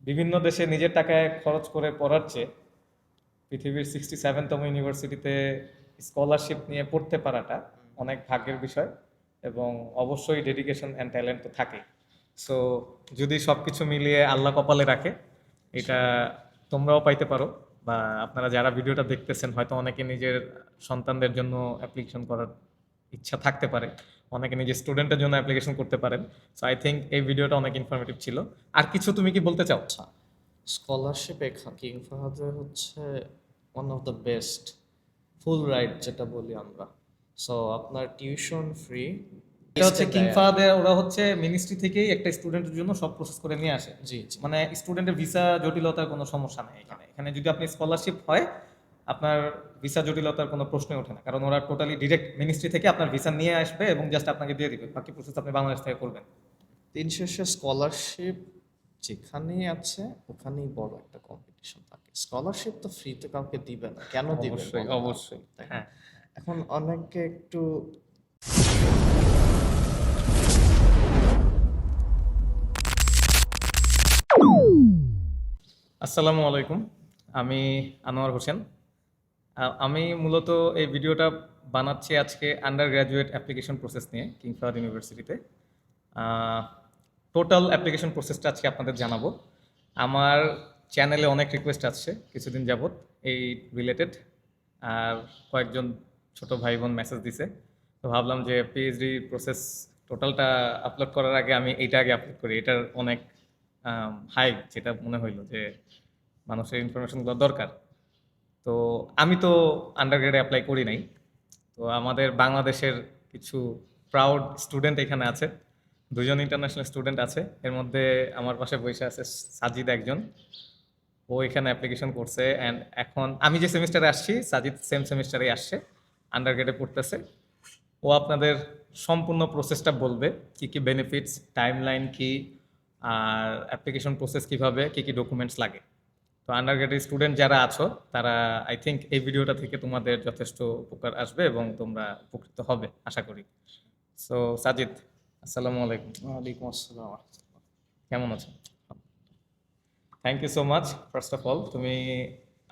বিভিন্ন দেশে নিজের টাকায় খরচ করে পড়ার চেয়ে পৃথিবীর 67তম ইউনিভার্সিটিতে স্কলারশিপ নিয়ে পড়তে পারাটা অনেক ভাগ্যের বিষয়, এবং অবশ্যই ডেডিকেশন অ্যান্ড ট্যালেন্ট তো থাকে। সো যদি সব কিছু মিলিয়ে আল্লাহ কপালে রাখে, এটা তোমরাও পাইতে পারো, বা আপনারা যারা ভিডিওটা দেখতেছেন হয়তো অনেকে নিজের সন্তানদের জন্য অ্যাপ্লিকেশন করার ইচ্ছা থাকতে পারে, অনেকে নিজের স্টুডেন্টের জন্য অ্যাপ্লিকেশন করতে পারেন। সো আই থিঙ্ক এই ভিডিওটা অনেক ইনফরমেটিভ ছিল। আর কিছু তুমি কি বলতে চাও? আচ্ছা, স্কলারশিপ কিং ফাহাদের হচ্ছে one of the best full ride যেটা বলি আমরা। সো আপনার টিউশন ফ্রি এটা হচ্ছে কিং ফাহাদের, ওরা হচ্ছে মিনিস্ট্রি থেকেই একটা স্টুডেন্টের জন্য সব প্রসেস করে নিয়ে আসে। জি জি মানে স্টুডেন্টের ভিসা জটিলতার কোনো সমস্যা নেই এখানে। এখানে যদি আপনি স্কলারশিপ হয়, আপনার ভিসা জটিলতার কোনো প্রশ্নই ওঠে না, কারণ ওরা টোটালি ডিরেক্ট মিনিস্ট্রি থেকে আপনার ভিসা নিয়ে আসবে এবং জাস্ট আপনাকে দিয়ে দিবে, বাকি প্রসেস আপনি বাংলাদেশ থেকে করবেন। দিন শেষে স্কলারশিপ যেখানেই আছে ওখানেই বড় একটা কম্পিটিশন থাকে। স্কলারশিপ তো ফ্রিতে কাউকে দিবে না, কেন দিবে অবশ্যই বলেন অবশ্যই, আপনি, তাই না? হ্যাঁ। এখন অনেকে একটু আসসালামু আলাইকুম, আমি আনোয়ার হোসেন। আমি মূলত এই ভিডিওটা বানাচ্ছি আজকে আন্ডার গ্র্যাজুয়েট অ্যাপ্লিকেশন প্রসেস নিয়ে কিং ফাহাদ ইউনিভার্সিটিতে। টোটাল অ্যাপ্লিকেশন প্রসেসটা আজকে আপনাদের জানাবো। আমার চ্যানেলে অনেক রিকোয়েস্ট আসছে কিছুদিন যাবৎ এই রিলেটেড, আর কয়েকজন ছোট ভাই বোন মেসেজ দিছে। তো ভাবলাম যে পিএইচডি প্রসেস টোটালটা আপলোড করার আগে আমি এইটা আগে আপলোড করি। এটার অনেক হাই, যেটা মনে হইলো যে মানুষের ইনফরমেশনগুলো দরকার। তো আমি তো আন্ডারগ্রেডে অ্যাপ্লাই করি নাই। তো আমাদের বাংলাদেশের কিছু প্রাউড স্টুডেন্ট এখানে আছে, দুজন ইন্টারন্যাশনাল স্টুডেন্ট আছে। এর মধ্যে আমার পাশে বসে আছে সাজিদ একজন, ও এখানে অ্যাপ্লিকেশন করছে। অ্যান্ড এখন আমি যে সেমিস্টারে আসছি, সাজিদ সেম সেমিস্টারে আসছে, আন্ডারগ্রেডে পড়তেছে। ও আপনাদের সম্পূর্ণ প্রসেসটা বলবে, কি কি বেনিফিটস, টাইমলাইন কি, আর অ্যাপ্লিকেশন প্রসেস কিভাবে, কি কি ডকুমেন্টস লাগে। তো আন্ডারগ্রেডের স্টুডেন্ট যারা আছো তারা, আই থিঙ্ক এই ভিডিওটা থেকে তোমাদের যথেষ্ট উপকার আসবে এবং তোমরা উপকৃত হবে আশা করি। সো সাজিদ, আসসালামু আলাইকুম, ওয়ালাইকুম আসসালাম রাহমাতুল্লাহ। কেমন আছো? Thank you so much, first of all তুমি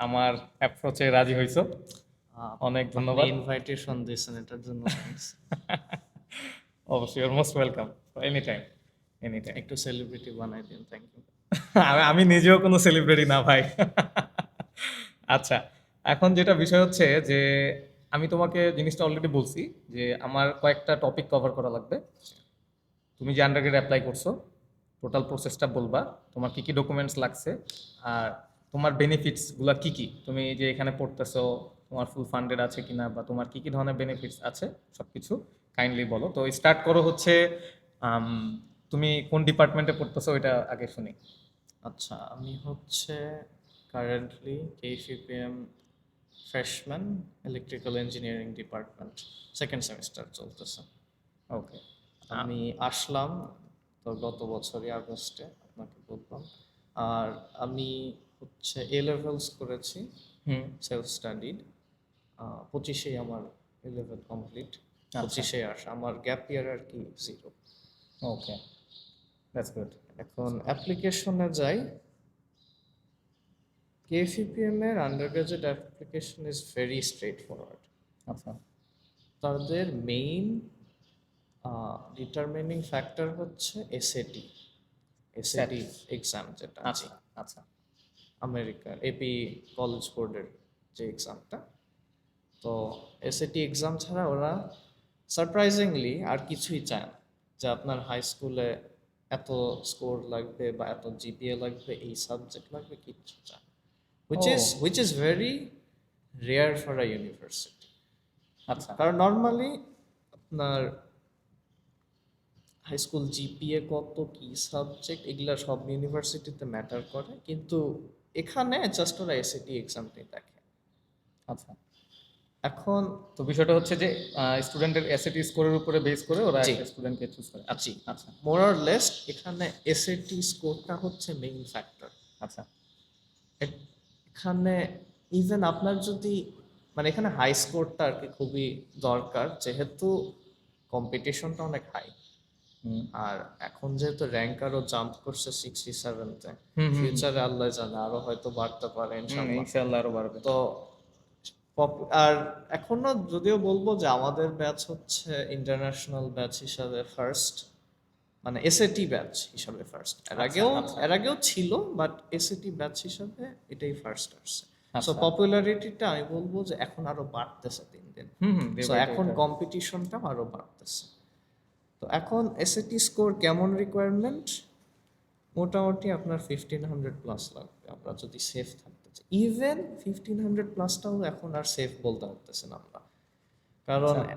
আমার অ্যাপ্রোচে রাজি হইছো, অনেক আপনি ধন্যবাদ। ইনভাইটেশন দিয়েছেন এটার জন্য থ্যাঙ্কস। অবশ্যই, your most welcome, any time, any time. একটু সেলিব্রিটি বানাই দিন, থ্যাংক ইউ। আমি নিজেও কোনো সেলিব্রিটি না ভাই। আচ্ছা, এখন যেটা বিষয় হচ্ছে যে আমি তোমাকে জিনিসটা অলরেডি বলছি যে আমার কয়েকটা টপিক কভার করা লাগবে। তুমি যে আন্ডারগ্রেড অ্যাপ্লাই করছো, টোটাল প্রসেসটা বলবা, তোমার কি কি ডকুমেন্টস লাগছে, আর তোমার বেনিফিটসগুলো কি কি, তুমি যে এখানে পড়তেছো তোমার ফুল ফান্ডেড আছে কিনা, বা তোমার কি কি ধরনের বেনিফিটস আছে, সব কিছু কাইন্ডলি বলো। তো স্টার্ট করো হচ্ছে, আম, তুমি কোন ডিপার্টমেন্টে পড়তেছো ওইটা আগে শুনি। আচ্ছা, আমি হচ্ছে কারেন্টলি কেইফিপিএম freshman, electrical engineering department, second semester চলতেছে। ওকে। আমি আসলাম তো গত বছরই আগস্টে, আপনাকে বললাম। আর আমি হচ্ছে এ লেভেলস করেছি, হুম। Self studied. 25-এই আমার এ লেভেল কমপ্লিট, আচ্ছা। 25-এ আসা আমার গ্যাপ ইয়ার আর কি 0। ওকে, দ্যাটস গুড। এখন অ্যাপ্লিকেশনে যাই। কেএফইপিএম এর undergraduate application is very straight forward. আচ্ছা তাদের মেইন ডিটারমিনিং ফ্যাক্টর হচ্ছে এসএটি, এসএটি এক্সাম যেটা আচ্ছা আছে আচ্ছা। আমেরিকার এপি কলেজ বোর্ডের যে এক্সামটা। তো এসএটি এক্সাম ছাড়া ওরা সারপ্রাইজিংলি আর কিছুই চায় না, যে আপনার হাই স্কুলে এত স্কোর লাগবে বা এত জিপিএ লাগবে, এই সাবজেক্ট লাগবে, কিচ্ছু চায় না। which is very rare for a university. আচ্ছা কারণ নর্মালি আপনার হাই স্কুল জিপিএ কত, কি সাবজেক্ট, এগুলা সব ইউনিভার্সিটিতে ম্যাটার করে, কিন্তু এখানে জাস্ট ওরা এসএটি এক্সামটাই দেখে। আচ্ছা। এখন তো বিষয়টা হচ্ছে যে স্টুডেন্টের এসএটি স্কোরের উপরে বেস করে ওরা জি একটা স্টুডেন্টকে চুজ করে। আচ্ছা জি আচ্ছা মোর অর লেস এখানে এসএটি স্কোরটা হচ্ছে মেইন ফ্যাক্টর। আচ্ছা। এখানে ইভেন আপনার যদি মানে এখানে হাই স্কোরটা আর কি খুবই দরকার, যেহেতু কম্পিটিশনটা অনেক হাই। হুম আর এখন যেহেতু র্যাঙ্ক আরো জাম্প করছে 67-তে, হুম হুম ফিউচারে আল্লাহ জানে আরো হয়তো বাড়তে পারে ইনশাল্লাহ। ইনশাল্লাহ আরো বাড়বে। তো আর এখনো যদিও বলবো যে আমাদের ব্যাচ হচ্ছে ইন্টারন্যাশনাল ব্যাচ হিসাবে ফার্স্ট, মানে এসএটি ব্যাচ হিসাবে ফার্স্ট। এর আচ্ছা আগেও আচ্ছা এর আগেও ছিল, বাট এসএটি ব্যাচ হিসাবে এটাই ফার্স্ট আসছে। সো আচ্ছা পপুলারিটিটা আমি বলবো যে এখন আরো বাড়তেছে দিন দিন। ডে সো বাই ডে এখন এটা। কম্পিটিশনটাও আরো বাড়তেছে। তো এখন এসএটি স্কোর কেমন রিকোয়ারমেন্ট? মোটামুটি আপনার 1500+ লাগবে আমরা যদি সেফ থাকতে চাই। ইভেন 1500+টাও এখন আর সেফ বলতে পারতেছি না আমরা, কারণ আচ্ছা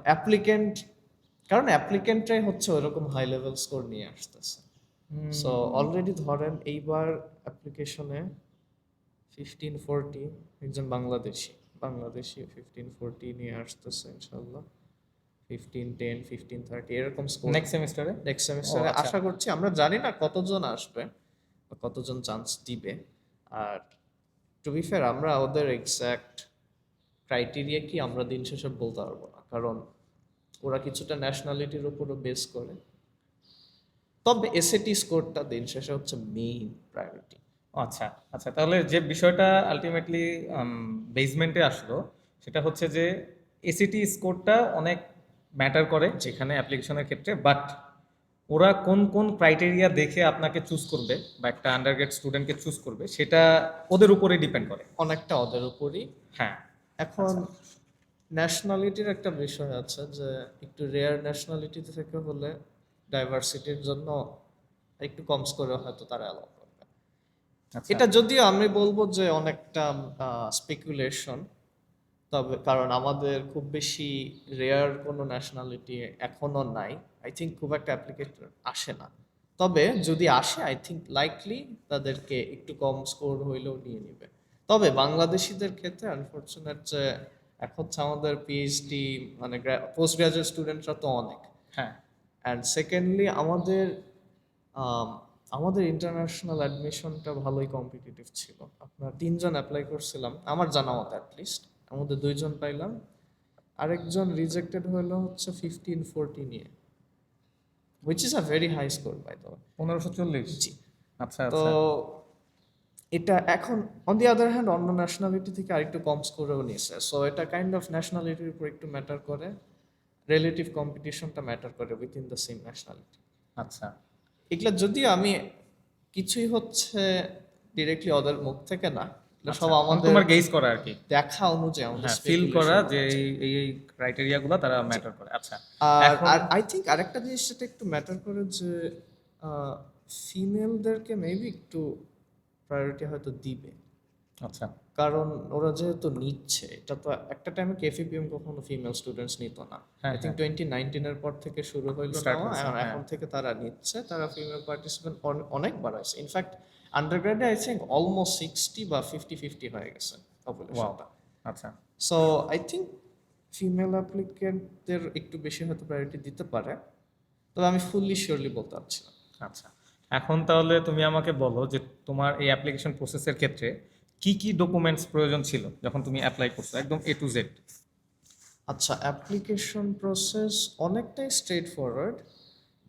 অ্যাপ্লিকেন্টরাই হচ্ছে ওইরকম হাই লেভেল স্কোর নিয়ে আসতেছে। সো অলরেডি ধরেন এইবার অ্যাপ্লিকেশনে 1540, একজন বাংলাদেশি 1540 নিয়ে আসতেছে ইনশাল্লাহ। 1510, 1530 এরকম স্কোর নেক্সট সেমিস্টারে। নেক্সট ও সেমিস্টারে আচ্ছা আশা করছি। আমরা জানি না কতজন আসবে বা কতজন চান্স দিবে। আর টু বি ফেয়ার আমরা ওদের এক্সাক্ট ক্রাইটেরিয়া কি আমরা দিন শেষে বলতে পারবো না, কারণ ওরা কিছুটা ন্যাশনালিটির উপরও বেস করে। তবে এসএটি স্কোরটা দিন শেষে হচ্ছে মেইন প্রায়োরিটি। আচ্ছা আচ্ছা, তাহলে যে বিষয়টা আলটিমেটলি বেসমেন্টে আসলো সেটা হচ্ছে যে এসিটি স্কোরটা অনেক ম্যাটার করে যেখানে অ্যাপ্লিকেশনের ক্ষেত্রে, বাট ওরা কোন কোন ক্রাইটেরিয়া দেখে আপনাকে চুজ করবে বা একটা আন্ডারগ্রেড স্টুডেন্টকে চুজ করবে সেটা ওদের উপরে ডিপেন্ড করে। অনেকটা ওদের উপরই। হ্যাঁ এখন আচ্ছা ন্যাশনালিটির একটা বিষয় আছে যে একটু রেয়ার ন্যাশনালিটি থেকে হলে ডাইভার্সিটির জন্য একটু কম স্কোরে হয়তো তারা অ্যালাউ করবে। আচ্ছা এটা যদিও আমি বলবো যে অনেকটা স্পেকুলেশন, তবে কারণ আমাদের খুব বেশি রেয়ার কোনো ন্যাশনালিটি এখনো নাই। আই থিঙ্ক খুব একটা অ্যাপ্লিকেশন আসে না। তবে যদি আসে আই থিঙ্ক লাইকলি তাদেরকে একটু কম স্কোর হইলেও নিয়ে নিবে। তবে বাংলাদেশিদের ক্ষেত্রে আনফরচুনেট যে এখন হচ্ছে আমাদের পিএইচডি মানে পোস্ট গ্রাজুয়েট স্টুডেন্টরা তো অনেক। হ্যাঁ অ্যান্ড সেকেন্ডলি আম, আমাদের ইন্টারন্যাশনাল অ্যাডমিশনটা ভালোই কম্পিটিটিভ ছিল। আপনার 3জন অ্যাপ্লাই করছিলাম আমার জানা মতো, অ্যাটলিস্ট এর মধ্যে 2জন পাইলাম, আরেকজন রিজেক্টেড হলো হচ্ছে 1540 নিয়ে, which is a very high score by the way. 1540। জি। আচ্ছা তো আচ্ছা এটা এখন অন দি আদার হ্যান্ড অন্য ন্যাশনালিটি থেকে আরেকটু কম স্কোরেও নিয়েছে। সো এটা কাইন্ড অফ ন্যাশনালিটির উপর একটু ম্যাটার করে, রিলেটিভ কম্পিটিশনটা ম্যাটার করে উইথিন দ্য সেম ন্যাশনালিটি। আচ্ছা এগুলা যদিও আমি কিছুই হচ্ছে ডিরেক্টলি ওদের মুখ থেকে না, এগুলো আচ্ছা সব মানে আমাদের তোমার গেস করা আর কি। দেখা অনুযায়ী আমাদের হ্যাঁ ফিল করা স্পেকুলেশন যে অনুযায়ী। এই ক্রাইটেরিয়া গুলো তারা ম্যাটার করে। আচ্ছা আর এখন আর আই থিঙ্ক আরেকটা জিনিস যেটা একটু ম্যাটার করে যে ফিমেলদেরকে মেবি একটু প্রায়োরিটি হয়তো দিবে, আচ্ছা কারণ ওরা যেহেতু নিচ্ছে। এটা তো একটা টাইমে কেফিপিএম কখনো ফিমেল স্টুডেন্টস নিত না। হ্যাঁ আই থিঙ্ক হ্যাঁ 2019-এর পর থেকে শুরু হইলো স্টার্ট নেওয়া, হয়েছে এখন হ্যাঁ। এখন থেকে তারা নিচ্ছে। তারা ফিমেল পার্টিসিপেন্ট অনেক বাড়াইছে। ইনফ্যাক্ট আন্ডারগ্রেডে আই থিঙ্ক অলমোস্ট 60 বা 50-50 হয়ে গেছে ওয়াও পপুলেশনটা। আচ্ছা সো আই থিঙ্ক ফিমেল অ্যাপ্লিকেন্টদের একটু বেশি হয়তো প্রায়োরিটি দিতে পারে, তবে আমি ফুললি শিওরলি বলতে পারছি না। আচ্ছা এখন তাহলে তুমি আমাকে বলো যে তোমার এই অ্যাপ্লিকেশন প্রসেসের ক্ষেত্রে কি কি ডকুমেন্টস প্রয়োজন ছিল যখন তুমি অ্যাপ্লাই করছো একদম এ টু জেড। আচ্ছা, অ্যাপ্লিকেশন প্রসেস অনেকটাই স্ট্রেট ফরওয়ার্ড।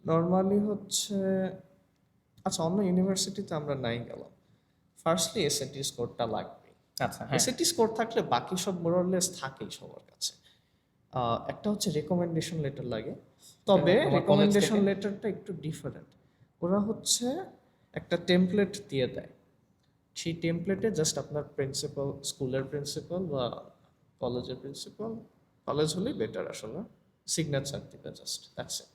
নর্মালি হচ্ছে, আচ্ছা অন্য ইউনিভার্সিটিতে আমরা নাই গেলাম। ফার্স্টলি এসএটি স্কোরটা লাগবে। আচ্ছা হ্যাঁ এসএটি স্কোর থাকলে বাকি সব মোরলেস থাকেই সবার কাছে। একটা হচ্ছে রেকমেন্ডেশন লেটার লাগে, তবে তোমার কলেজ রেকমেন্ডেশন থেকে লেটারটা একটু ডিফারেন্ট। ওরা হচ্ছে একটা টেমপ্লেট দিয়ে দেয়, সেই টেমপ্লেটে জাস্ট আপনার প্রিন্সিপাল, স্কুলের প্রিন্সিপাল বা কলেজের প্রিন্সিপাল, কলেজ হলেই বেটার আসলে, সিগনেচার দিবে, জাস্ট দ্যাটস ইট।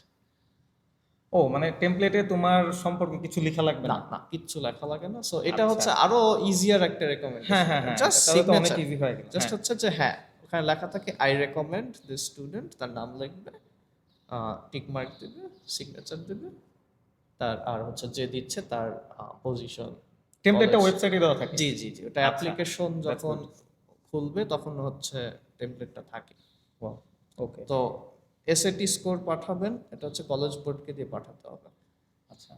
ও মানে টেমপ্লেটে তোমার সম্পর্কে কিছু লেখা লাগবে না না। না, কিচ্ছু লেখা লাগে না। সো এটা আচ্ছা হচ্ছে আরো ইজিয়ার একটা হ্যাঁ রেকমেন্ডেশন, হ্যাঁ হ্যাঁ জাস্ট তাহলে তো অনেক সিগনেচার। ইজি হয়ে গেল জাস্ট হ্যাঁ। হচ্ছে যে হ্যাঁ, ওখানে লেখা থাকে আই রেকমেন্ড দিস স্টুডেন্ট, তার নাম লিখবে, টিক মার্ক দিবে, সিগনেচার দিবে, তার আর হচ্ছে যে দিচ্ছে তার পজিশন, টেমপ্লেটটা কলেজ। ওয়েবসাইটে দেওয়া থাকে। জি জি জি, ওটা আচ্ছা অ্যাপ্লিকেশন দ্যাটস যখন গুড। খুলবে তখন হচ্ছে টেমপ্লেটটা থাকে। ওয়াও ওকে তো এসএটি স্কোর পাঠাবেন, এটা হচ্ছে কলেজ বোর্ডকে দিয়ে পাঠাতে হবে। আচ্ছা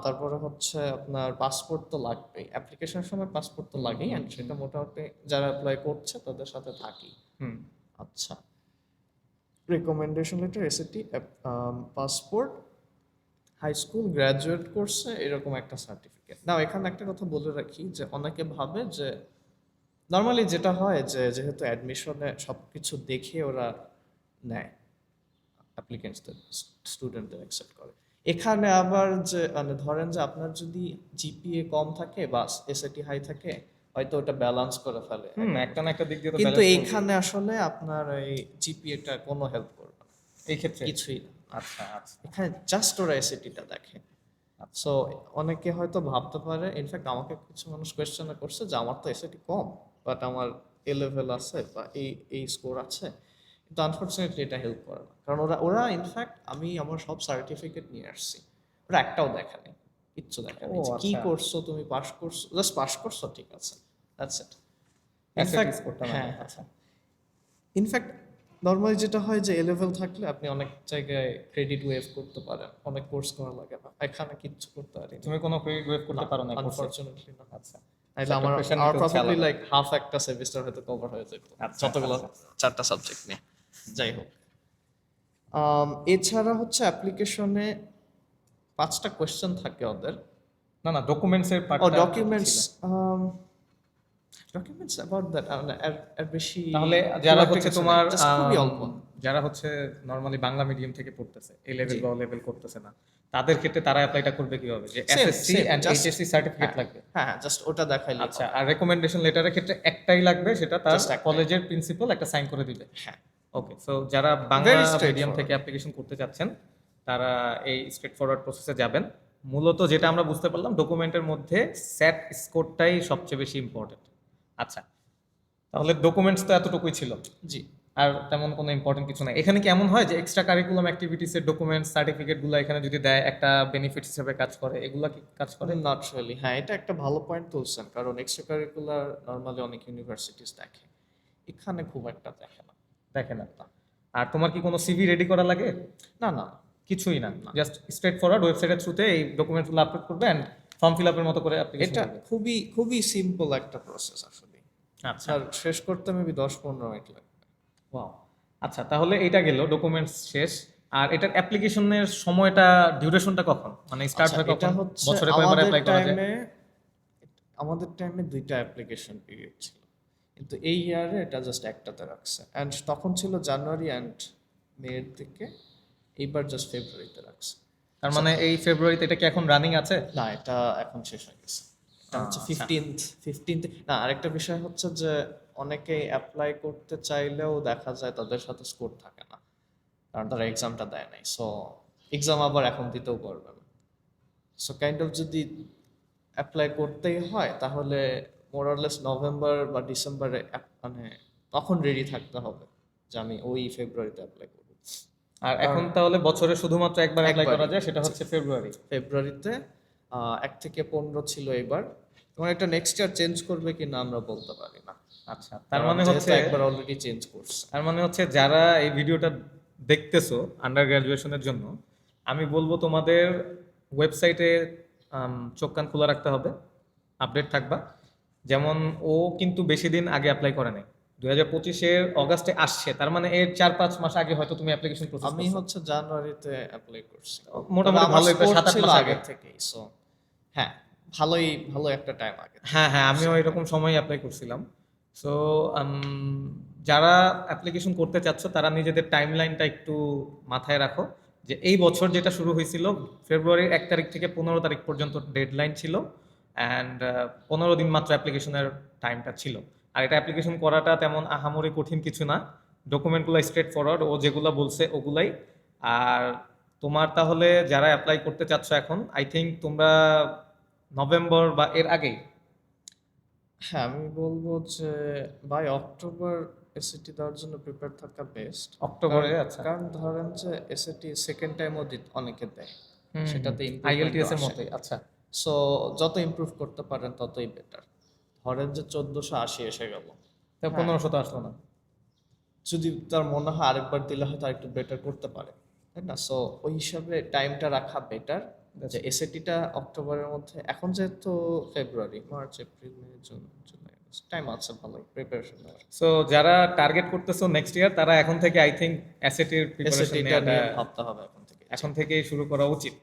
তারপরে হচ্ছে আপনার পাসপোর্ট তো লাগবেই, অ্যাপ্লিকেশনের সময় পাসপোর্ট তো লাগেই, অ্যান্ড সেটা মোটামুটি যারা অ্যাপ্লাই করছে তাদের সাথে থাকেই। হুম আচ্ছা, recommendation letter, SAT, passport, high school graduate করছে এরকম একটা সার্টিফিকেট। না, এখানে একটা কথা বলে রাখি যে অনেকে ভাবে যে নর্মালি যেটা হয় যে যেহেতু অ্যাডমিশনে সবকিছু দেখে ওরা নেয়, অ্যাপ্লিকেন্টসদের, স্টুডেন্টদের অ্যাকসেপ্ট করে। এখানে আবার যে মানে ধরেন যে আপনার যদি জিপিএ কম থাকে বা এসএটি হাই থাকে, হয়তো ওটা ব্যালেন্স করে ফেলে একটা না একটা দিক দিয়ে তো কিন্তু balance করবে। এইখানে আসলে আপনার এই জিপিএটা কোনো হেল্প করবে না, এই ক্ষেত্রে কিছুই না। আচ্ছা আচ্ছা এখানে জাস্ট ওরা এসএটিটা দেখে। সো অনেকে হয়তো ভাবতে পারে, ইনফ্যাক্ট আমাকে কিছু মানুষ কোয়েশ্চেন করছে যে আমার তো এসএটি কম, বাট আমার এ লেভেল আছে বা এই স্কোর আছে, কিন্তু আনফর্চুনেটলি এটা হেল্প করে না, কারণ ওরা ওরা ইনফ্যাক্ট আমি আমার সব সার্টিফিকেট নিয়ে আসছি, ওরা একটাও দেখেনি, কিচ্ছু দেখেনি ও যে কি আচ্ছা করছো তুমি, পাস করছো, জাস্ট পাস করছো, ঠিক আছে, দ্যাটস ইট। অ্যাসেট ইনফ্যাক্ট স্কোরটা হ্যাঁ মানে হ্যাঁ, আচ্ছা ইনফ্যাক্ট নর্মালি যেটা হয় যে এ লেভেল থাকলে আপনি অনেক জায়গায় ক্রেডিট ওয়েভ করতে পারেন, অনেক কোর্স করা লাগে না, এখানে কিচ্ছু করতে পারি তুমি কোনো ক্রেডিট ওয়েভ করতে পারো না কোর্সে আনফরচুনেটলি না। আচ্ছা নাইলে আমার pressure আমার নিতে হচ্ছে প্রবাবলি আলাদা। লাইক হাফ একটা সেমিস্টার হয়তো কভার হয়ে যেত, আচ্ছা, যতগুলো আচ্ছা, চারটা সাবজেক্ট নিয়ে। যাই হোক, এছাড়া হচ্ছে অ্যাপ্লিকেশনে 5টা কোয়েশ্চেন থাকে ওদের। না না ডকুমেন্টস এর ও পার্টটা ডকুমেন্টস, ডকুমেন্টস অ্যাবাউট দ্যাট এর বেশি তাহলে খুব যারা একটা হচ্ছে কিছু তোমার নেই, just খুবই অল্প। যারা হচ্ছে নরমালি বাংলা মিডিয়াম থেকে পড়তেছে এ লেভেল জি। বা লেভেল করতেছে না তাদের ক্ষেত্রে তারা অ্যাপ্লাইটা করবে কিভাবে যে Same, SSC same, and just- HSC certificate হ্যাঁ, লাগবে হ্যাঁ জাস্ট ওটা দেখাইলে আচ্ছা আর রেকমেন্ডেশন লেটারের ক্ষেত্রে একটাই লাগবে সেটা তার Just একটাই। কলেজের প্রিন্সিপাল একটা সাইন করে দিবে হ্যাঁ, ওকে সো যারা বাংলা Very মিডিয়াম straightforward. থেকে অ্যাপ্লিকেশন করতে চাচ্ছেন তারা এই স্ট্রেট ফরওয়ার্ড প্রসেসে যাবেন মূলত যেটা আমরা বুঝতে পারলাম ডকুমেন্টের মধ্যে স্যাট স্কোরটাই সবচেয়ে বেশি ইম্পর্টেন্ট আচ্ছা তাহলে ডকুমেন্টস তো এতটুকুই ছিল জি। আর তেমন কোনো ইম্পর্টেন্ট কিছু নাই এখানে কি এমন হয় যে এক্সট্রা কারিকুলাম অ্যাক্টিভিটিসের ডকুমেন্টস সার্টিফিকেটগুলো এখানে যদি দেয় একটা বেনিফিট হিসেবে কাজ করে এগুলা কি কাজ করে নট রিয়েলি, হ্যাঁ এটা একটা ভালো পয়েন্ট তুলছেন, কারণ এক্সট্রা কারিকুলার নর্মালি অনেক ইউনিভার্সিটিস দেখে, এখানে খুব একটা দেখে না। দেখে না আর তোমার কি কোনো সিভি রেডি করা লাগে না না, কিছুই না জাস্ট স্ট্রেট ফরওয়ার্ড ওয়েবসাইটের থ্রুতে এই ডকুমেন্টসগুলো আপলোড করবে এন্ড ফর্ম ফিল আপের মতো করে অ্যাপ্লিকেশন এটা করবে খুবই খুবই সিম্পল একটা প্রসেস আসলে, আচ্ছা আর শেষ করতে মেবি 10-15 মিনিট লাগবে। ওয়াও আচ্ছা তাহলে এটা গেল ডকুমেন্টস শেষ আর এটার অ্যাপ্লিকেশনের সময়টা ডিউরেশনটা কখন মানে স্টার্ট আচ্ছা, হয় এটা কখন হচ্ছে বছরে কয়বার আমাদের অ্যাপ্লাই করা যায় টাইমে, আমাদের টাইমে 2টা অ্যাপ্লিকেশন পিরিয়ড ছিল, কিন্তু এই ইয়ারে এটা জাস্ট একটাতে রাখছে, অ্যান্ড তখন ছিল জানুয়ারি অ্যান্ড মের দিকে, এইবার জাস্ট ফেব্রুয়ারিতে রাখছে। তার মানে এই ফেব্রুয়ারিতে এটা কি এখন রানিং আছে না, এটা এখন শেষ হয়ে গেছে, এটা হচ্ছে আচ্ছা। 15th না। আরেকটা বিষয় হচ্ছে যে অনেকেই অ্যাপ্লাই করতে চাইলেও দেখা যায় তাদের সাথে স্কোর থাকে না, কারণ তারা এক্সামটা দেয় নাই, সো এক্সাম আবার এখন দিতেও পারবে না। সো কাইন্ড অফ যদি অ্যাপ্লাই করতেই হয় তাহলে মোরলেস নভেম্বর বা ডিসেম্বরে মানে তখন রেডি থাকতে হবে যে আমি ওই ফেব্রুয়ারিতে অ্যাপ্লাই করব। আর এখন তাহলে বছরে শুধুমাত্র একবার অ্যাপ্লাই করা একবারই। যায় সেটা হচ্ছে ফেব্রুয়ারি ফেব্রুয়ারিতে 1 থেকে 15 ছিল এবার, এবং এটা নেক্সট ইয়ার চেঞ্জ করবে কি না আমরা বলতে পারি না, আচ্ছা তার কারণ মানে যেহেতু হচ্ছে একবার অলরেডি চেঞ্জ করছে। তার মানে হচ্ছে যারা এই ভিডিওটা দেখতেছো আন্ডার গ্রাজুয়েশনের জন্য আমি বলবো তোমাদের ওয়েবসাইটে চোখ কান খোলা রাখতে হবে আপডেট থাকবা যেমন ও কিন্তু বেশি দিন আগে অ্যাপ্লাই করে নাই 2025-এর অগাস্টে আসছে তার মানে এর 4-5 মাস আগে হয়তো তুমি অ্যাপ্লিকেশন প্রসেস আমি হচ্ছে জানুয়ারিতে অ্যাপ্লাই করছি, মোটামুটি তবে আমার ভালোই, প্রায় score 7-8 ছিল মাস আগে আগে। থেকেই, সো হ্যাঁ ভালোই, ভালো একটা টাইম আগে। হ্যাঁ হ্যাঁ আমিও এরকম সময় অ্যাপ্লাই করছিলাম সো যারা অ্যাপ্লিকেশন করতে চাচ্ছ তারা নিজেদের টাইমলাইনটা একটু মাথায় রাখো যে এই বছর যেটা শুরু হয়েছিল ফেব্রুয়ারির 1 তারিখ থেকে 15 তারিখ পর্যন্ত ডেডলাইন ছিল অ্যান্ড 15 দিন মাত্র অ্যাপ্লিকেশনের টাইমটা ছিল আর এটা অ্যাপ্লিকেশন করাটা তেমন আহামরি কঠিন কিছু না ডকুমেন্টগুলো স্ট্রেট ফরওয়ার্ড ও যেগুলো বলছে ওগুলাই আর তোমার তাহলে যারা অ্যাপ্লাই করতে চাচ্ছ এখন আই থিঙ্ক তোমরা নভেম্বর বা এর আগেই হ্যাঁ আমি বলবো যে বাই অক্টোবর এসএটি দেওয়ার জন্য প্রিপেয়ার থাকা বেস্ট। অক্টোবরে আচ্ছা কারণ ধরেন যে এসএটি সেকেন্ড টাইমও অনেকে দেয়, সেটাতে আইএলটিএস এর মতোই আচ্ছা সো যত ইমপ্রুভ করতে পারেন ততই বেটার। ধরেন যে 1480 এসে গেল, তা 1500 তো আসলো না যদি তার মনে হয় আরেকবার দিলে হয়তো আরেকটু বেটার করতে পারে, তাই না? সো ওই হিসাবে টাইমটা রাখা বেটার, যে এসএটিটা অক্টোবরের মধ্যে, এখন যেহেতু ফেব্রুয়ারি, মার্চ, এপ্রিল, মে, জুন, জুলাই, টাইম আছে ভালোই প্রিপারেশন নেওয়ার। সো যারা টার্গেট করতেছো নেক্সট ইয়ার তারা এখন থেকে আই থিঙ্ক এসএটির প্রিপারেশন এসএটিটা নেওয়াটা নিয়ে ভাবতে হবে এখন থেকে। এখন থেকেই শুরু করা উচিত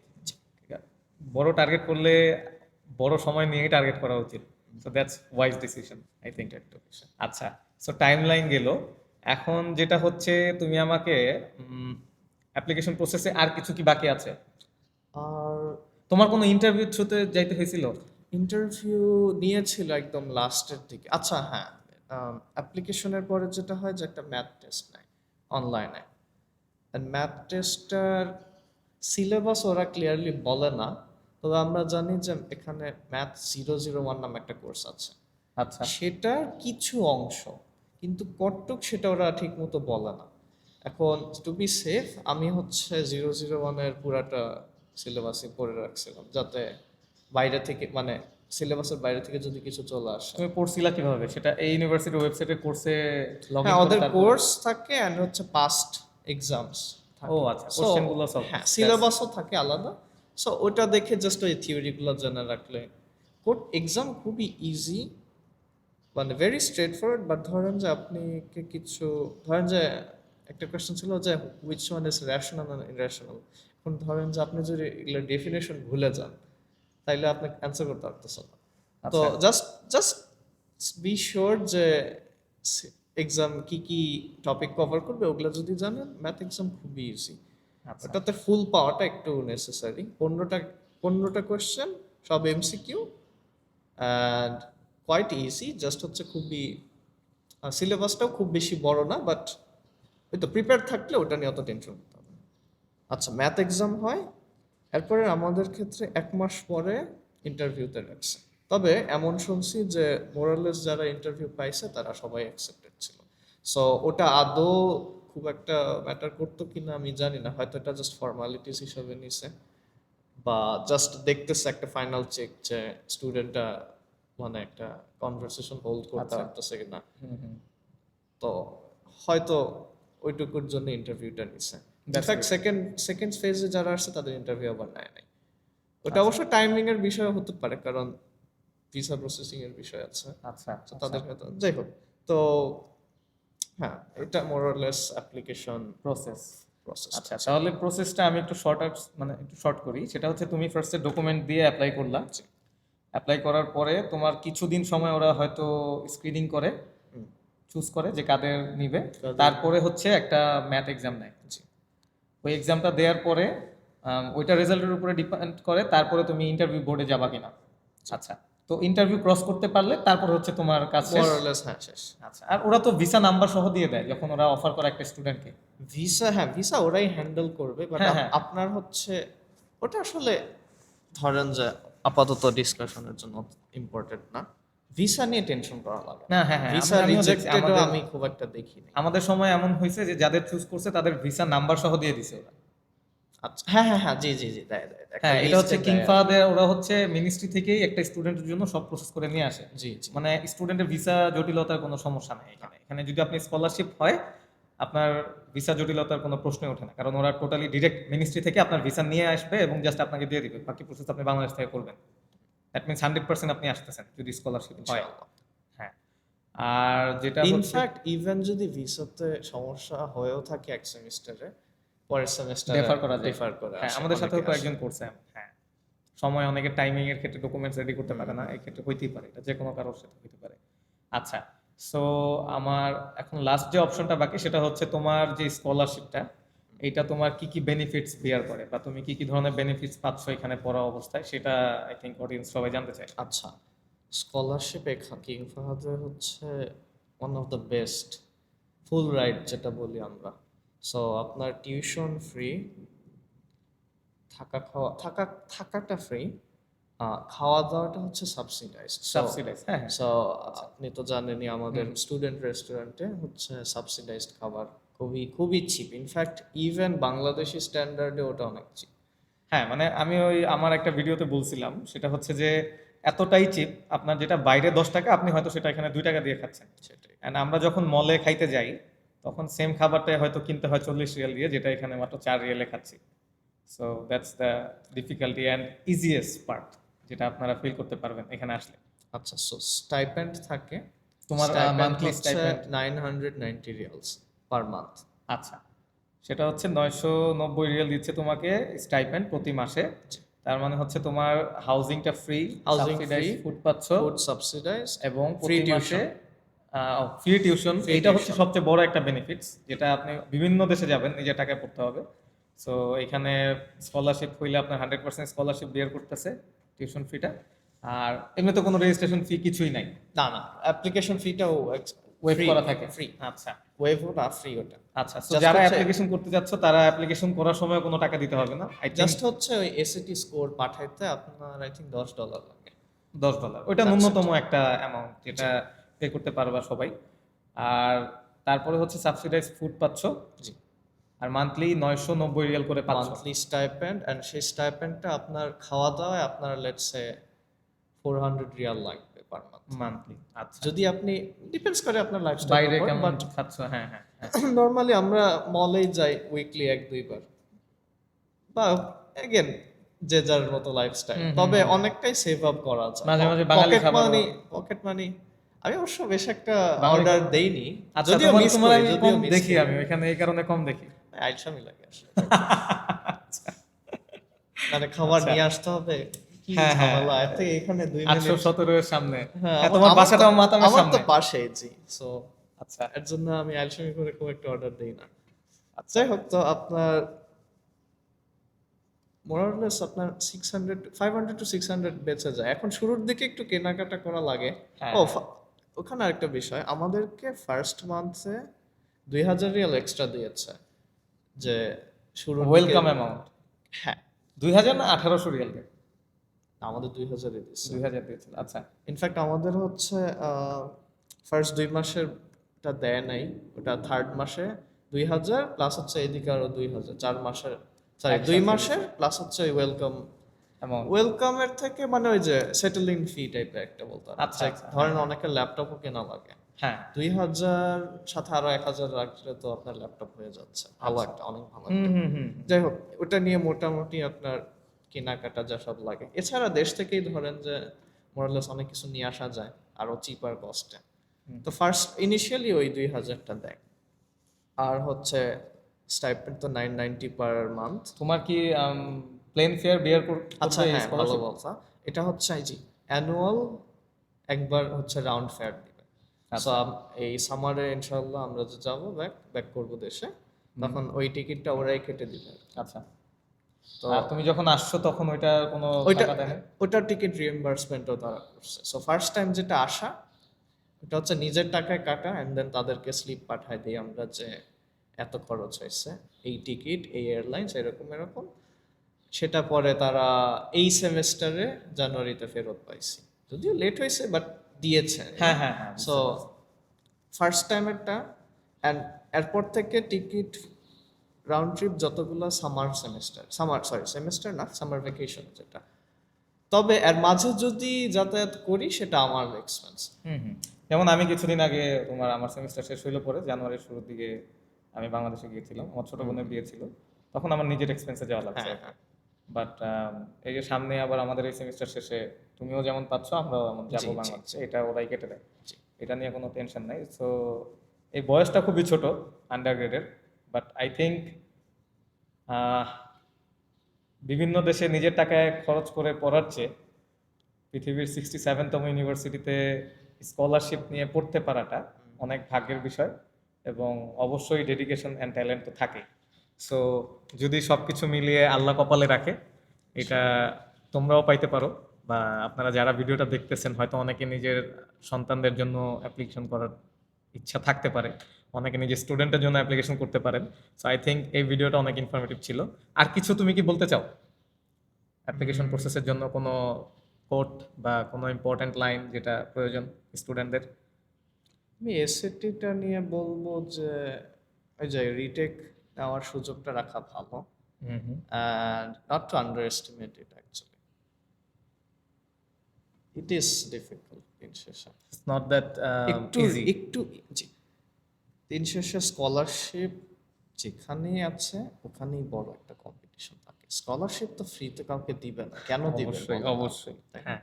বড় টার্গেট করলে বড় সময় নিয়েই টার্গেট করা উচিত। So that's wise decision I think. আচ্ছা, সো টাইম লাইন গেল। এখন যেটা হচ্ছে, তুমি আমাকে অ্যাপ্লিকেশন প্রসেসে আর কিছু কি বাকি আছে? আর তোমার কোনো ইন্টারভিউ থ্রুতে যাইতে হয়েছিল? ইন্টারভিউ নিয়েছিল একদম লাস্টের দিকে। আচ্ছা হ্যাঁ, অ্যাপ্লিকেশনের পরে যেটা হয় যে একটা ম্যাথ টেস্ট নেয় অনলাইনে। ম্যাথ টেস্টটার সিলেবাস ওরা ক্লিয়ারলি বলে না, তবে আমরা জানি যে এখানে ম্যাথ 001 নামে একটা কোর্স আছে, আচ্ছা, সেটার কিছু অংশ, কিন্তু কতটুক সেটা ওরা ঠিক মতো বলে না। এখন টু বি সেফ আমি হচ্ছে 001-এর পুরাটা সিলেবাসই পড়ে রাখছিলাম, যাতে বাইরে থেকে মানে সিলেবাসের বাইরে থেকে যদি কিছু চলে আসে। তুমি পড়ছিলা কিভাবে সেটা? এই ইউনিভার্সিটির ওয়েবসাইটের কোর্সে লগ ইন হ্যাঁ, করে ওদের তারপরে? কোর্স থাকে অ্যান্ড হচ্ছে পাস্ট এক্সামস ও থাকে। আচ্ছা, সো কোশ্চেনগুলো সব। হ্যাঁ, সিলেবাসও থাকে আলাদা। সো ওটা দেখে জাস্ট ওই থিওরিগুলো জেনে রাখলে কোড এক্সাম খুবই ইজি, মানে ভেরি স্ট্রেট ফরওয়ার্ড। বাট ধরেন যে আপনি কিছু ধরেন যে একটা কোয়েশ্চেন ছিল যে which one is rational and irrational. এখন ধরেন যে আপনি যদি এগুলোর ডেফিনেশন ভুলে যান, তাইলে আপনি অ্যান্সার করতে পারতেছেন না। তো আচ্ছা, জাস্ট জাস্ট বি শিওর যে এক্সাম কি কি টপিক কভার করবে ওগুলো যদি জানেন, ম্যাথ এক্সাম খুবই ইজি। আচ্ছা, ওটাতে ফুল পাওয়াটা একটু নেসেসারি। 15টা কোয়েশ্চেন, সব MCQ and quite easy. Just হচ্ছে খুবই সিলেবাসটাও খুব বেশি বড় না, বাট ওই তো প্রিপেয়ার থাকলে ওটা নিয়ে অত টেনশন করতে হবে না। আচ্ছা, ম্যাথ এক্সাম হয়, এরপরে আমাদের ক্ষেত্রে 1 মাস পরে ইন্টারভিউতে রাখছে। তবে এমন শুনছি যে মোরালেস যারা ইন্টারভিউ পাইছে তারা সবাই অ্যাকসেপ্টেড ছিল। সো ওটা আদৌ খুব একটা ম্যাটার করতো কিনা আমি জানি না, হয়তো এটা জাস্ট ফর্মালিটিস হিসাবে নিছে, বা জাস্ট দেখতেছে একটা ফাইনাল চেক যে স্টুডেন্টটা মানে একটা কনভারসেশন হোল্ড করতে আচ্ছা। পারতেছে কিনা। হুম হুম, তো হয়তো ওইটুকুর জন্য ইন্টারভিউটা নিছে। That's in fact good. সেকেন্ড ফেজে যারা আসছে তাদের ইন্টারভিউ আবার নেয় নাই। ওটা আচ্ছা, অবশ্য টাইমিং এর বিষয় হতে পারে, কারণ ভিসা প্রসেসিং এর বিষয় আছে। আচ্ছা, তো আচ্ছা। তাদের হয়তো যাই হোক। তো হ্যাঁ, এটা মোরলেস অ্যাপ্লিকেশন প্রসেস। প্রসেস। আচ্ছা, তাহলে প্রসেসটা আমি একটু মানে একটু শর্ট করি। সেটা হচ্ছে, তুমি ফার্স্টে ডকুমেন্ট দিয়ে অ্যাপ্লাই করলা। অ্যাপ্লাই করার পরে তোমার কিছুদিন সময় ওরা হয়তো স্ক্রিনিং করে, চুজ করে যে কাদের নিবে। তারপরে হচ্ছে একটা ম্যাথ এক্সাম নেয়। ওই এক্সামটা দেওয়ার পরে ওইটা রেজাল্টের উপরে ডিপেন্ড করে তারপরে তুমি ইন্টারভিউ বোর্ডে যাবা কিনা। আচ্ছা, তো ইন্টারভিউ ক্রস করতে পারলে তারপর হচ্ছে তোমার কাজ শেষ। মোরলেস হ্যাঁ শেষ। আচ্ছা, আর ওরা তো ভিসা নাম্বার সহ দিয়ে দেয় যখন ওরা অফার করে একটা স্টুডেন্টকে। ভিসা, হ্যাঁ ভিসা ওরাই হ্যান্ডেল করবে, বাট হ্যাঁ, হ্যাঁ। আপনার হচ্ছে ওটা আসলে ধরেন যে আপাতত ডিসকাশনের জন্য ইম্পর্টেন্ট না। ভিসা নিয়ে টেনশন করা লাগে না, হ্যাঁ, হ্যাঁ, ভিসা আমিও দেখছি রিজেক্টেডও আমাদের আমি খুব একটা দেখিনি। আমাদের সময় এমন হয়েছে যে যাদের চুজ করছে তাদের ভিসা নাম্বার সহ দিয়ে দিছে ওরা। আচ্ছা হ্যাঁ হ্যাঁ হ্যাঁ, জি জি জি, দেয় দেয় একটা হ্যাঁ, এটা হচ্ছে list এ দেয়। কিংফা ওরা হচ্ছে মিনিস্ট্রি থেকেই একটা স্টুডেন্টের জন্য সব প্রসেস করে নিয়ে আসে। জি জি, মানে স্টুডেন্টের ভিসা জটিলতার কোনো সমস্যা নেই এখানে। এখানে যদি আপনি স্কলারশিপ হয়, আপনার ভিসা জটিলতার কোনো প্রশ্নই ওঠে না, কারণ ওরা টোটালি ডিরেক্ট মিনিস্ট্রি থেকে আপনার ভিসা নিয়ে আসবে এবং জাস্ট আপনাকে দিয়ে দিবে। বাকি প্রসেস আপনি বাংলাদেশ থেকে করবেন। দ্যাট মিনস 100% আপনি আসতেছেন যদি স্কলারশিপ হয়। ইনশাআল্লাহ। হ্যাঁ, আর যেটা হচ্ছে, ইনফ্যাক্ট ইভেন যদি ভিসাতে সমস্যা হয়েও থাকে এক সেমিস্টারে, পরের সেমিস্টারে ডেফার করা যায়। ডিফার করে হ্যাঁ, আসে, আমাদের সাথেও অনেকে কয়েকজন আসে। করছে। হ্যাঁ, সময় অনেকের টাইমিং এর ক্ষেত্রে ডকুমেন্টস রেডি করতে পারে না, এই ক্ষেত্রে হইতেই পারে, এটা যে কোনো কারোর সাথে হইতে পারে। আচ্ছা, সো আমার এখন লাস্ট যে অপশনটা বাকি সেটা হচ্ছে তোমার যে স্কলারশিপটা, এইটা তোমার কি কি বেনিফিটস বেয়ার করে, বা তুমি কি কি ধরনের বেনিফিটস পাচ্ছ এখানে পড়া অবস্থায়, সেটা আই থিঙ্ক অডিয়েন্স সবাই জানতে চায়। আচ্ছা, স্কলারশিপ কিং ফাহাদে হচ্ছে one of the best full ride যেটা বলি আমরা। সো আপনার টিউশন ফ্রি, থাকাটা ফ্রি, খাওয়া দাওয়াটা হচ্ছে সাবসিডাইজড। সাবসিডাইজ, হ্যাঁ, হ্যাঁ। সো আপনি তো জানেনই আমাদের স্টুডেন্ট রেস্টুরেন্টে হচ্ছে সাবসিডাইজড খাবার খুবই খুবই চিপ। ইনফ্যাক্ট ইভেন বাংলাদেশি স্ট্যান্ডার্ডে ওটা অনেক চিপ। হ্যাঁ, মানে আমি ওই আমার একটা ভিডিওতে বলছিলাম, সেটা হচ্ছে যে এতটাই চিপ, আপনার যেটা বাইরে 10 টাকা আপনি হয়তো সেটা এখানে 2 টাকা দিয়ে খাচ্ছেন। সেটাই। অ্যান্ড আমরা যখন মলে খাইতে যাই তখন সেম খাবারটাই হয়তো কিনতে হয় 40 রিয়াল দিয়ে, যেটা এখানে মাত্র 4 রিয়ালে খাচ্ছি। So that's the difficulty and easiest part, যেটা আপনারা ফিল করতে পারবেন এখানে আসলে। আচ্ছা, সো স্টাইপেন্ড থাকে। তোমার মান্থলি হচ্ছে স্টাইপেন্ড 990 রিয়ালস পার মান্থ। আচ্ছা, সেটা হচ্ছে 990 রিয়াল দিচ্ছে তোমাকে স্টাইপেন্ড প্রতি মাসে। তার মানে হচ্ছে তোমার হাউজিংটা free, Housing subsidise free, food পাচ্ছ, food subsidized, এবং free প্রতি মাসে tuition. Free tuition. Free এইটা হচ্ছে tuition. সবচেয়ে বড় একটা বেনিফিটস, যেটা আপনি বিভিন্ন দেশে যাবেন নিজের টাকায় পড়তে হবে। সো এখানে স্কলারশিপ হইলে আপনার 100% স্কলারশিপ বের করতেছে টিউশন ফিটা। আর এমনিতে কোনো রেজিস্ট্রেশন ফি কিছুই নাই, না অ্যাপ্লিকেশন ফিটাও ওয়েভ করা থাকে। ফ্রি। আচ্ছা ওয়েভ না, ফ্রি ওটা। আচ্ছা, তো Just যারা হচ্ছে- অ্যাপ্লিকেশন করতে যাচ্ছ তারা অ্যাপ্লিকেশন করার সময় কোনো টাকা দিতে হবে না, আই থিঙ্ক জাস্ট হচ্ছে ওই এসএটি স্কোর পাঠাইতে আপনার আই থিঙ্ক $10 লাগে। $10, ওইটা That's ন্যূনতম একটা অ্যামাউন্ট যেটা পে করতে পারবা সবাই। আর তারপরে হচ্ছে সাবসিডাইজ ফুড পাচ্ছ, জি, আর মান্থলি 990 রিয়াল করে পাচ্ছ মান্থলি স্টাইপেন্ড, এন্ড সেই স্টাইপেন্ডটা আপনার খাওয়া দাওয়ায় আপনার লেটস সে 400 রিয়াল লাগবে পার মান্থ। মান্থলি। আচ্ছা, যদি আপনি ডিপেন্ডস করে আপনার বাইরে লাইফস্টাইল, কেমন বাট খাচ্ছ? হ্যাঁ হ্যাঁ হ্যাঁ। নরমালি আমরা মলেই যাই উইকলি 1-2 বার, বা এগেন যে যার মতো লাইফস্টাইল, তবে অনেকটাই সেভ আপ করা যায়। মাঝে মাঝে বাঙালি খাবারও- পকেট মানি আমি অবশ্য বেশ একটা বাঙালি অর্ডার দেইনি, আচ্ছা, যদিও তোমার মিস তোমার করি, আমি যদিও কম miss দেখি, করি। আমি ওইখানে এই কারণে কম দেখি। আইসামি লাগে আসলে। মানে খাবার আচ্ছা। নিয়ে আসতে হবে, কি হ্যাঁ, হ্যাঁ। ঝামেলা, এর থেকে এখানে 2 মিনিট। 817 এর সামনে। হ্যাঁ, হ্যাঁ, তোমার আমার বাসাটাও তো- মাতামের আমার সামনে। তো পাশে, জি। সো আচ্ছা এর জন্য আমি আলসেমি করে খুব একটা অর্ডার দেই না। যাই হোক, তো আপনার মোরারলেস আপনার 500 to 600 বেঁচে যায়। এখন শুরুর দিকে একটু কেনাকাটা করা লাগে। হ্যাঁ, ও ওখানে আরেকটা বিষয়, আমাদেরকে ফার্স্ট মান্থে 2000 রিয়াল এক্সট্রা দিয়েছে, যে শুরুর দিকে- ওয়েলকাম অ্যামাউন্ট হ্যাঁ, 2000 না 1800 রিয়াল? আমাদের 2000 দিয়েছে। 2000 দিয়েছিল। আচ্ছা ইনফ্যাক্ট আমাদের হচ্ছে ফার্স্ট 2 মাসেরটা দেয় নাই, ওটা থার্ড মাসে 2000 প্লাস হচ্ছে এদিকে আরো 2000, 4 মাসের, সরি একসাথে 2 মাসের প্লাস হচ্ছে ওয়েলকাম। অ্যামাউন্ট। ওয়েলকামের থেকে মানে ওই যে সেটেলিং ফি টাইপের একটা বলতে পারেন। আচ্ছা, যে আচ্ছা, ধরেন অনেকের ল্যাপটপও কেনা লাগে, হ্যাঁ 2000 সাথে আরো 1000 রাখলে তো আপনার ল্যাপটপ হয়ে যাচ্ছে। ভালো একটা, অনেক ভালো হুম একটা। হুম হুম। যাই হোক, ওটা নিয়ে মোটামুটি আপনার কেনাকাটা যা সব লাগে। এছাড়া দেশ থেকেই ধরেন যে মোরালেস অনেক কিছু নিয়ে আসা যায় আরো চিপার কস্টে। তো ফার্স্ট ইনিশিয়ালি ওই 2000টা দেয়, আর হচ্ছে স্টাইপেন্ড তো 990 পার মান্থ। তোমার কি প্লেন ফেয়ার বিয়ার আচ্ছা হ্যাঁ, ভালো বলছা। এটা হচ্ছে এই যে অ্যানুয়াল একবার হচ্ছে রাউন্ড ফেয়ার দিবে। আচ্ছা। সো এই সামারে ইনশাআল্লাহ আমরা যে যাব ব্যাক করব দেশে, তখন ওই টিকিটটা ওরাই কেটে দিবে। আচ্ছা, তো আর তুমি যখন আসছো তখন ওইটা কোনো ওইটা টাকা দেয় না? ওইটার টিকিট রিএমবার্সমেন্টও তারা করছে। সো ফার্স্ট টাইম যেটা আসা, ওটা হচ্ছে নিজের টাকায় কাটা, অ্যান্ড দেন তাদেরকে স্লিপ পাঠায় দিই আমরা যে এত খরচ হয়েছে, এই টিকিট, এই এয়ারলাইন্স, এরকম এরকম। সেটা পরে তারা এই সেমেস্টারে জানুয়ারিতে ফেরত পাইছি, যদিও লেট হয়েছে বাট দিয়েছে। হ্যাঁ হ্যাঁ হ্যাঁ। সো ফার্স্ট টাইমেরটা, অ্যান্ড এরপর থেকে টিকিট রাউন্ড ট্রিপ যতগুলো সেমেস্টার না, সামার ভ্যাকেশন যেটা, তবে এর মাঝে যদি যাতায়াত করি সেটা আমার এক্সপেন্স। হুম হুম। যেমন আমি কিছুদিন আগে আমার সেমিস্টার শেষ হইলো পরে জানুয়ারির শুরুর দিকে আমি বাংলাদেশে গিয়েছিলাম, আমার ছোট বোনের বিয়ে ছিল, তখন আমার নিজের এক্সপেন্সে যাওয়া লাগছে। হ্যাঁ। বাট এই যে সামনে আবার আমাদের এই সেমিস্টার শেষে তুমিও যেমন পাচ্ছ আমরাও যাবো জি, জি, বাংলাদেশে, এটা ওরাই কেটে দেয়, জি। এটা নিয়ে কোনো টেনশন নাই। সো এই বয়সটা খুবই ছোট আন্ডার গ্রেডের, বাট আই থিঙ্ক বিভিন্ন দেশে নিজের টাকায় খরচ করে পড়ার চেয়ে পৃথিবীর 67তম ইউনিভার্সিটিতে স্কলারশিপ নিয়ে পড়তে পারাটা অনেক ভাগ্যের বিষয়, এবং অবশ্যই ডেডিকেশন অ্যান্ড ট্যালেন্ট তো থাকে। সো যদি সব কিছু মিলিয়ে আল্লাহ কপালে রাখে, এটা তোমরাও পাইতে পারো, বা আপনারা যারা ভিডিওটা দেখতেছেন হয়তো অনেকে নিজের সন্তানদের জন্য অ্যাপ্লিকেশন করার ইচ্ছা থাকতে পারে, অনেকে নিজের স্টুডেন্টের জন্য অ্যাপ্লিকেশন করতে পারেন। সো আই থিঙ্ক এই ভিডিওটা অনেক ইনফরমেটিভ ছিল। আর কিছু তুমি কি বলতে চাও অ্যাপ্লিকেশন প্রসেসের জন্য, কোনো কোড বা কোনো ইম্পর্ট্যান্ট লাইন যেটা প্রয়োজন স্টুডেন্টদের? আমি এসএটিটা নিয়ে বলবো যে ওই যে রিটেক নেওয়ার সুযোগটা রাখা ভালো, হুম হুম। and not to underestimate it actually. It is difficult দিন শেষে। It's not that easy. একটু জি, দিন শেষে স্কলারশিপ যেখানে আছে ওখানেই বড় একটা কম্পিটিশন থাকে। স্কলারশিপ তো ফ্রিতে কাউকে দিবে না, কেন দিবে? অবশ্যই অবশ্যই। হ্যাঁ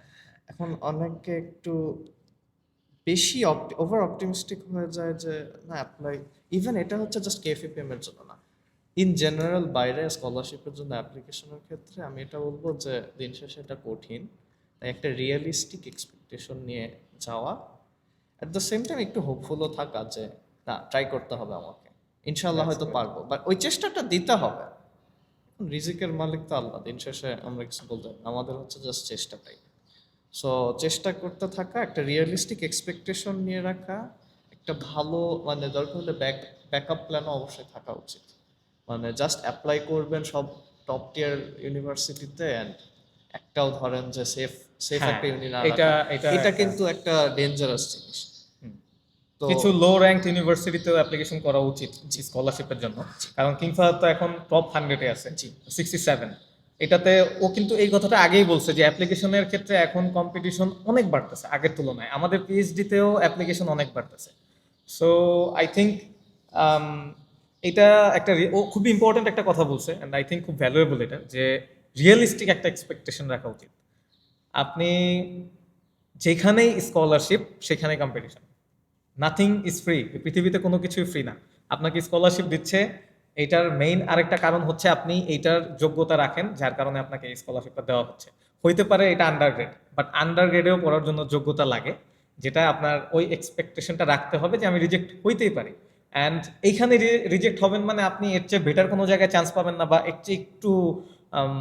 এখন অনেকে একটু বেশি ওভার অপটিমিস্টিক হয়ে যায় যে না অ্যাপ্লাই, ইভেন এটা হচ্ছে জাস্ট কেএফএপিএম এর জন্য না, ইন জেনারেল বাইরে স্কলারশিপের জন্য অ্যাপ্লিকেশনের ক্ষেত্রে আমি এটা বলবো যে দিন শেষে এটা কঠিন, তাই একটা রিয়েলিস্টিক এক্সপেকটেশন নিয়ে যাওয়া, অ্যাট দ্য সেম টাইম একটু হোপফুলও থাকা যে না ট্রাই করতে হবে আমাকে, ইনশাল্লাহ হয়তো পারবো, বাট ওই চেষ্টাটা দিতে হবে। রিজিকের মালিক তো আল্লাহ, দিন শেষে আমরা কিছু বলতে পারি না, আমাদের হচ্ছে জাস্ট চেষ্টাটাই। সো চেষ্টা করতে থাকা, একটা রিয়েলিস্টিক এক্সপেকটেশন নিয়ে রাখা, একটা ভালো মানে দরকার হলে ব্যাকআপ প্ল্যানও অবশ্যই থাকা উচিত। মানে জাস্ট অ্যাপ্লাই করবেন সব টপ টিয়ার ইউনিভার্সিটিতে অ্যান্ড একটাও ধরেন যে সেফ সেফ হ্যাঁ, একটা ইউনি না এটা রাখা, এটা এটা কিন্তু একটা ডেঞ্জারাস জিনিস। হুম। তো কিছু লো র্যাঙ্ক ইউনিভার্সিটিতেও অ্যাপ্লিকেশন করা উচিত স্কলারশিপের জন্য, কারণ কিংফা তো এখন টপ 100-এ আছে, জি 67। এটাতে ও কিন্তু এই কথাটা আগেই বলছে যে অ্যাপ্লিকেশনের ক্ষেত্রে এখন কম্পিটিশন অনেক বাড়তেছে আগের তুলনায়, আমাদের পিএইচডিতেও অ্যাপ্লিকেশন অনেক বাড়তেছে। সো আই থিঙ্ক এটা একটা ও খুবই ইম্পর্ট্যান্ট একটা কথা বলছে, অ্যান্ড আই থিঙ্ক খুব ভ্যালুয়েবল এটা, যে রিয়েলিস্টিক একটা এক্সপেকটেশন রাখা উচিত। আপনি যেখানেই স্কলারশিপ সেখানেই কম্পিটিশন, নাথিং ইজ ফ্রি, পৃথিবীতে কোনো কিছুই ফ্রি না। আপনাকে স্কলারশিপ দিচ্ছে, এইটার মেইন আরেকটা কারণ হচ্ছে আপনি এইটার যোগ্যতা রাখেন, যার কারণে আপনাকে এই স্কলারশিপটা দেওয়া হচ্ছে। হইতে পারে এটা আন্ডারগ্রেড, বাট আন্ডারগ্রেডেও পড়ার জন্য যোগ্যতা লাগে, যেটা আপনার ওই এক্সপেকটেশনটা রাখতে হবে যে আমি রিজেক্ট হইতেই পারি। অ্যান্ড এইখানে রিজেক্ট হবেন মানে আপনি এর চেয়ে বেটার কোনো জায়গায় চান্স পাবেন না, বা এর চেয়ে আম,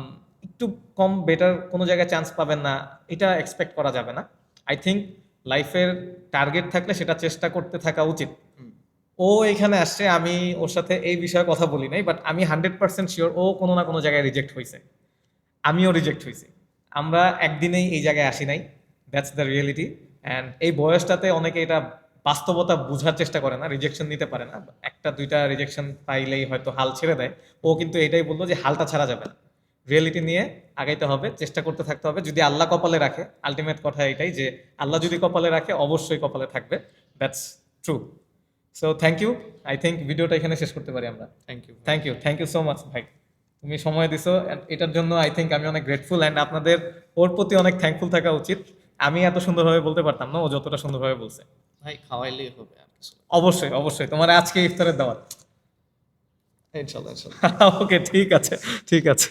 একটু কম বেটার কোনো জায়গায় চান্স পাবেন না, এটা এক্সপেক্ট করা যাবে না। আই থিঙ্ক লাইফের টার্গেট থাকলে সেটা চেষ্টা করতে থাকা উচিত। ও এখানে আসছে, আমি ওর সাথে এই বিষয়ে কথা বলি নাই, বাট আমি 100% শিওর ও কোনো না কোনো জায়গায় রিজেক্ট হয়েছে, আমিও রিজেক্ট হয়েছি। আমরা একদিনেই এই জায়গায় আসি নাই, দ্যাটস দ্য রিয়েলিটি। অ্যান্ড এই বয়সটাতে অনেকে এটা বাস্তবতা বোঝার চেষ্টা করে না, রিজেকশন নিতে পারে না, একটা দুইটা রিজেকশন পাইলেই হয়তো হাল ছেড়ে দেয়। ও কিন্তু এটাই বললো যে হালটা ছাড়া যাবে না, রিয়েলিটি নিয়ে আগাইতে হবে, চেষ্টা করতে থাকতে হবে। যদি আল্লাহ কপালে রাখে, আলটিমেট কথা এটাই যে আল্লাহ যদি কপালে রাখে অবশ্যই কপালে থাকবে, that's true. So thank you, I think ভিডিওটা এখানে শেষ করতে পারি আমরা। থ্যাংক ইউ সো মাচ ভাই, তুমি সময় দিছো, and এটার জন্য আই থিঙ্ক আমি অনেক গ্রেটফুল, অ্যান্ড আপনাদের ওর প্রতি অনেক থ্যাঙ্কফুল থাকা উচিত। আমি এত সুন্দরভাবে বলতে পারতাম না, ও যতটা সুন্দরভাবে বলছে। ভাই খাওয়াইলেই হবে আর কিছু না। অবশ্যই অবশ্যই, তোমার আজকে ইফতারের দাওয়াত। ইনশাল্লাহ ইনশাল্লাহ। ওকে, ঠিক আছে ঠিক আছে।